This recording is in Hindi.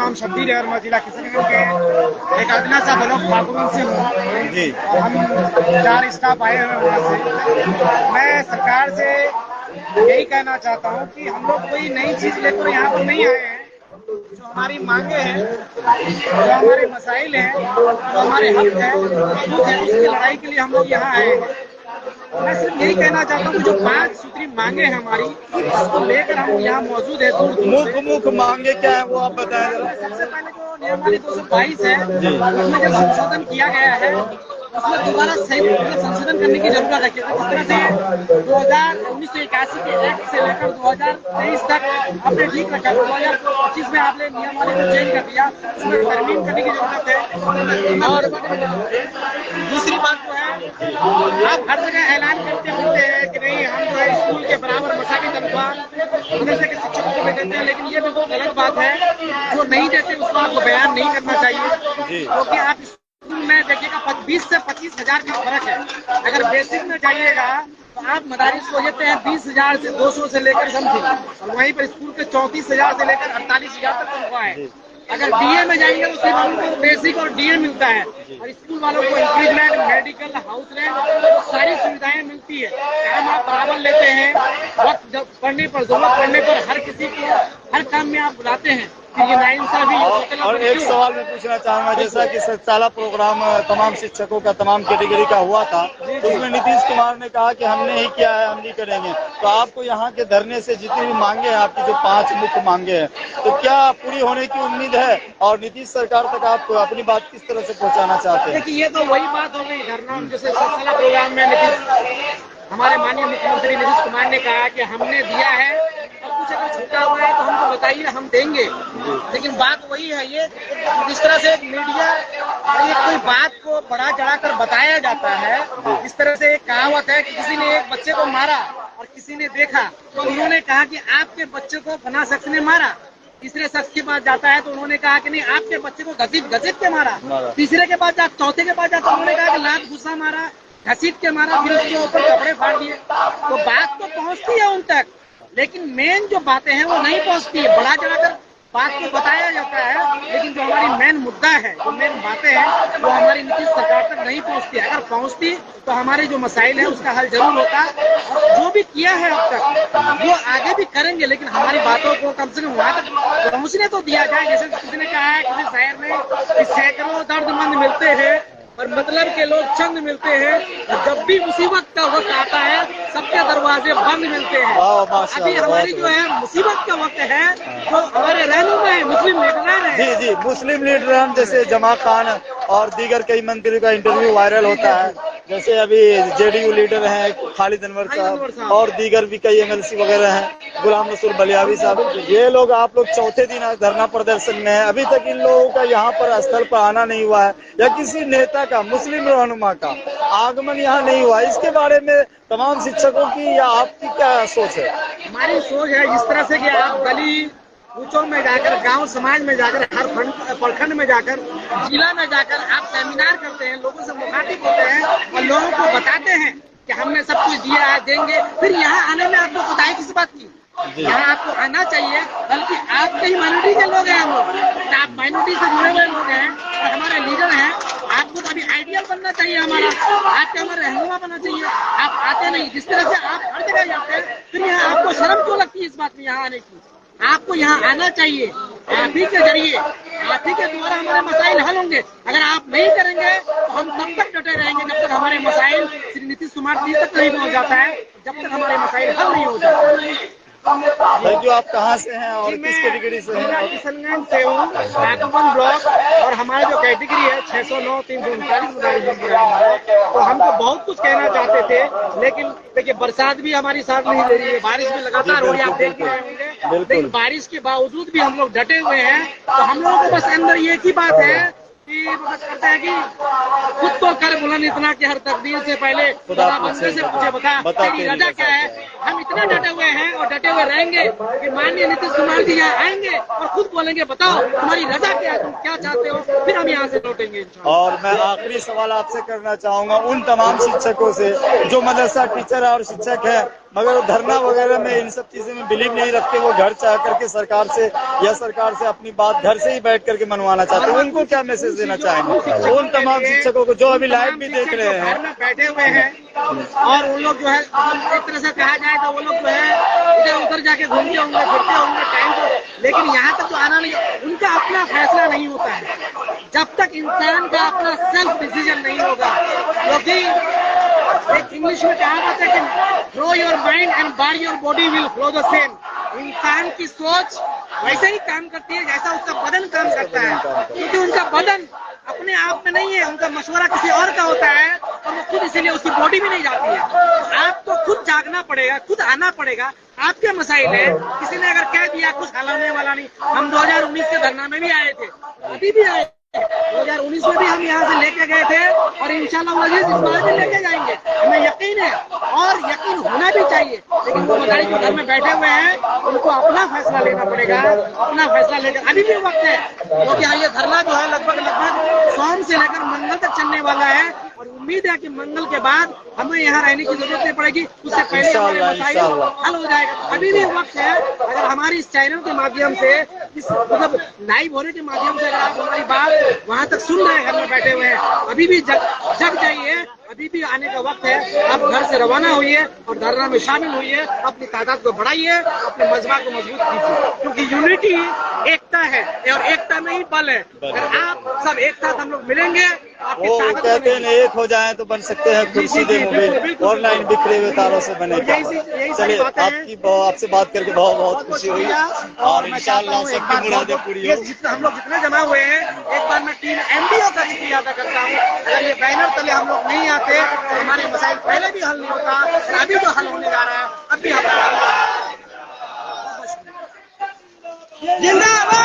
नाम शब्बीर है और मैं जिला किशनगंज के एक अदनासा ब्लॉक पाकुड़ से हूँ जी। और हम 4 स्टाफ आए हुए वहाँ से। मैं सरकार से यही कहना चाहता हूँ कि हम लोग कोई नई चीज लेकर यहाँ पर नहीं आए हैं। जो हमारी मांगे हैं, जो हमारे मसाइल हैं, जो हमारे हक है, उसकी लड़ाई के लिए हम लोग यहाँ आए हैं। मैं सिर्फ यही कहना चाहता हूँ कि जो 5 सूत्री मांगे हैं हमारी, उसको लेकर हम यहाँ मौजूद है दूर दूर से। मुख्य मांगे क्या है वो आप बताएं जरा। सबसे पहले जो नियमावली 222 है, उसमें जो संशोधन किया गया है, उसमें दोबारा संशोधन करने की जरूरत है। जिस तरह से 1981 के एक्ट से लेकर 2023 तक आपने ठीक रखा, 2025 में आपने नियमावली को चेंज कर दिया, उसमें तरमीम करने की जरूरत है। और दूसरी बात जो है, आप हर जगह ऐलान करते होते हैं कि नहीं हम जो है स्कूल के बराबर मसाली तनख्वाह मदरसे के शिक्षकों को भी देते हैं, लेकिन ये बिल्कुल गलत बात है। जो नहीं देते उसको आपको बयान नहीं करना चाहिए, क्योंकि आप स्कूल में देखिएगा 20 से 25 हजार का फर्क है। अगर बेसिक में जाइएगा तो आप मदारिस को देते हैं 20,000 से 200 से लेकर समथिंग, और वहीं पर स्कूल के 34,000 से लेकर 48,000 तक तनख्वाह है। अगर डीए में जाएंगे तो सिर्फ हमको बेसिक और डीए मिलता है, और स्कूल वालों को इंक्रीजमेंट, मेडिकल, हाउस रेंट, सारी सुविधाएं मिलती है। काम आप बराबर लेते हैं, वक्त जब पढ़ने पर, जरूरत पड़ने पर हर किसी को हर काम में आप बुलाते हैं। ये नाइंसाफी और एक सवाल मैं पूछना चाहूंगा, जैसा कि सतसाला प्रोग्राम तमाम शिक्षकों का तमाम कैटेगरी का हुआ था, तो उसमें नीतीश कुमार ने कहा कि हमने ही किया है, हम नहीं करेंगे। तो आपको यहाँ के धरने से जितनी भी मांगे हैं, आपकी जो 5 मुख्य मांगे हैं, तो क्या पूरी होने की उम्मीद है? और नीतीश सरकार तक आप अपनी बात किस तरह से पहुँचाना चाहते हैं? देखिए, ये तो वही बात हो गई धरना। जैसे सतसाला प्रोग्राम में हमारे माननीय मुख्यमंत्री नीतीश कुमार ने कहा कि हमने दिया है, और कुछ अगर छूटा हुआ है तो हमको बताइए, हम देंगे। लेकिन बात वही है, ये जिस तरह से मीडिया कोई बात को बढ़ा चढ़ाकर बताया जाता है, इस तरह से एक कहावत है कि किसी ने एक बच्चे को मारा और किसी ने देखा, तो उन्होंने कहा कि आपके बच्चे को फला शख्स ने मारा। तीसरे शख्स के पास जाता है तो उन्होंने कहा कि नहीं, आपके बच्चे को घसीट के मारा। तीसरे के पास चौथे के पास जाता है, उन्होंने कहा कि लात गुस्सा मारा, घसीट के मारा, फिर उसके ऊपर कपड़े फाड़ दिए। तो बात तो पहुंचती है उन तक, लेकिन मेन जो बातें हैं वो नहीं पहुंचती है। बढ़ा चढ़ाकर बात को बताया जाता है, लेकिन जो हमारी मेन मुद्दा है, जो मेन बातें हैं, वो हमारी नीतीश सरकार तक नहीं पहुंचती। अगर पहुंचती तो हमारे जो मसाइल है उसका हल जरूर होता। और जो भी किया है अब तक वो आगे भी करेंगे, लेकिन हमारी बातों को कम से कम वहां तक पहुंचने तो दिया जाए। जैसे किसी ने कहा है, किसी शायर ने, सैकड़ों दर्दमंद मिलते हैं और मतलब के लोग चंद मिलते हैं, जब भी मुसीबत का वक्त आता है सबके दरवाजे बंद मिलते हैं। अभी हमारी जो है मुसीबत का वक्त है, जो हमारे रहनुमा है, मुस्लिम लीडर है। जी, मुस्लिम लीडर जैसे जमा खान और दीगर कई मंत्रियों का इंटरव्यू वायरल होता है, जैसे अभी जेडीयू लीडर हैं खालिद अनवर साहब, और दीगर भी कई एमएलसी वगैरह हैं, गुलाम रसूल बलियावी साहब। ये लोग, आप लोग चौथे दिन धरना प्रदर्शन में है, अभी तक इन लोगों का यहाँ पर स्थल पर आना नहीं हुआ है, या किसी नेता का, मुस्लिम रहनुमा का आगमन यहाँ नहीं हुआ। इसके बारे में तमाम शिक्षकों की या आपकी क्या सोच है? हमारी सोच है, जिस तरह से कि आप गली कूचों में जाकर, गांव समाज में जाकर, हर प्रखंड में जाकर, जिला में जाकर आप सेमिनार करते हैं, लोगों से मुखातिब होते हैं और लोगों को बताते हैं कि हमने सब कुछ दिया है, देंगे, फिर यहाँ आने में आपको बताए किस बात की? यहाँ आपको आना चाहिए, बल्कि आपके ही माइनॉरिटी के लोग हैं हम लोग, आप माइनॉरिटी से जुड़े हुए लोग हैं और हमारे लीडर हैं। आपको तो अभी आइडियल बनना चाहिए हमारा, आपके हमारे रहनुमा बनना चाहिए। आप आते नहीं, जिस तरह से आप हर जगह जाते हैं, फिर यहाँ आपको शर्म क्यों लगती है इस बात में यहाँ आने की? आपको यहाँ आना चाहिए। आप ही के जरिए, आप ही के द्वारा हमारे मसाइल हल होंगे। अगर आप नहीं करेंगे तो हम तब तक डटे रहेंगे जब तक हमारे मसाइल श्री नीतीश कुमार जी तक नहीं पहुँच जाता है, जब तक हमारे मसाइल हल नहीं हो जाते। Thank you. आप कहाँ से हैं और किस कैटेगरी से हैं? किशनगंज से हूँ, पाकुड़ ब्लॉक, और हमारा जो कैटेगरी है 609 339। तो हम तो बहुत कुछ कहना चाहते थे, लेकिन देखिए बरसात भी हमारी साथ नहीं दे रही है, बारिश भी लगातार हो रही है, आप देख रहे होंगे। लेकिन बारिश के बावजूद भी हम लोग डटे हुए हैं। तो हम लोगों को बस अंदर ये की बात है कि बस करता है कि खुद तो कर बुलंद इतना कि हर तकदीर से पहले खुदा बंदे से पूछे बता तेरी रजा क्या है। हम इतना डटे हुए हैं और डटे हुए रहेंगे कि माननीय नीतीश कुमार जी यहाँ आएंगे और खुद बोलेंगे बताओ तुम्हारी रजा क्या है, तुम क्या चाहते हो, फिर हम यहाँ से लौटेंगे। और मैं आखिरी सवाल आपसे करना चाहूंगा उन तमाम शिक्षकों से जो मदरसा टीचर और शिक्षक है, मगर धरना वगैरह में इन सब चीजें में बिलीव नहीं रखते। वो घर जा करके सरकार से या सरकार से अपनी बात घर से ही बैठ करके मनवाना चाहते हैं। उनको क्या मैसेज देना चाहेंगे उन तमाम शिक्षकों को जो अभी लाइव भी देख रहे हैं, घर में बैठे हुए हैं और वो लोग जो है एक तरह से कहा जाए तो वो लोग जो है इधर उधर जाके घूमते होंगे, फिरते होंगे टाइम को, लेकिन यहाँ तक तो आना नहीं, उनका अपना फैसला नहीं होता है जब तक इंसान का अपना सेल्फ डिसीजन नहीं होगा। क्योंकि एक इंग्लिश में कहावत है कि flow your mind and by your body will flow the same. इंसान की सोच वैसे ही काम करती है जैसा उसका बदन काम करता है, क्योंकि उनका बदन अपने आप में नहीं है, उनका मशवरा किसी और का होता है और वो खुद इसीलिए उसकी बॉडी भी नहीं जाती है। तो आपको खुद जागना पड़ेगा, खुद आना पड़ेगा। आपके मसाइल है, किसी ने अगर कह दिया कुछ हल होने वाला नहीं। हम 2019 के धरना में भी आए थे, अभी भी आए 2019 में भी हम यहाँ से लेके गए थे और इंशाल्लाह इस बार भी लेके जाएंगे, हमें यकीन है और यकीन होना भी चाहिए। लेकिन वो मदारी जो घर में बैठे हुए हैं उनको अपना फैसला लेना पड़ेगा, अपना फैसला लेकर अभी भी वक्त है, क्योंकि ये धरना जो है लगभग सोम से लेकर मंगल तक चलने वाला है और उम्मीद है कि मंगल के बाद हमें यहाँ रहने की जरूरत नहीं पड़ेगी, उससे पहले हमारे मसाइल हल हो जाएगा। अभी भी वक्त है, अगर हमारी इस चैनल के माध्यम से, इस मतलब लाइव होने के माध्यम से अगर आप हमारी बात वहाँ तक सुन रहे हैं, घर में बैठे हुए हैं, अभी भी जग जाइए, अभी भी आने का वक्त है। आप घर से रवाना होइए और धरना में शामिल होइए, अपनी तादाद को बढ़ाइए, अपने मजबा को मजबूत कीजिए, क्योंकि यूनिटी एकता है और एकता में ही बल है। अगर आप सब एक साथ हम लोग मिलेंगे, वो कहते हैं एक हो जाए तो बन सकते हैं खुद सीधे मोबाइल ऑनलाइन बिखरे हुए तारों से बने। चलिए आपसे बात करके बहुत बहुत खुशी हुई और इंशाल्लाह सबकी मुरादें पूरी हो। हम लोग जितने जमा हुए हैं, एक बार मैं टीम MBO का शुक्रिया अदा करता हूँ। अगर ये बैनर तले हम लोग नहीं आते तो हमारे मसाइल पहले भी हल नहीं होता, अभी जो हल होने जा रहा है अब भी जिंदाबाद।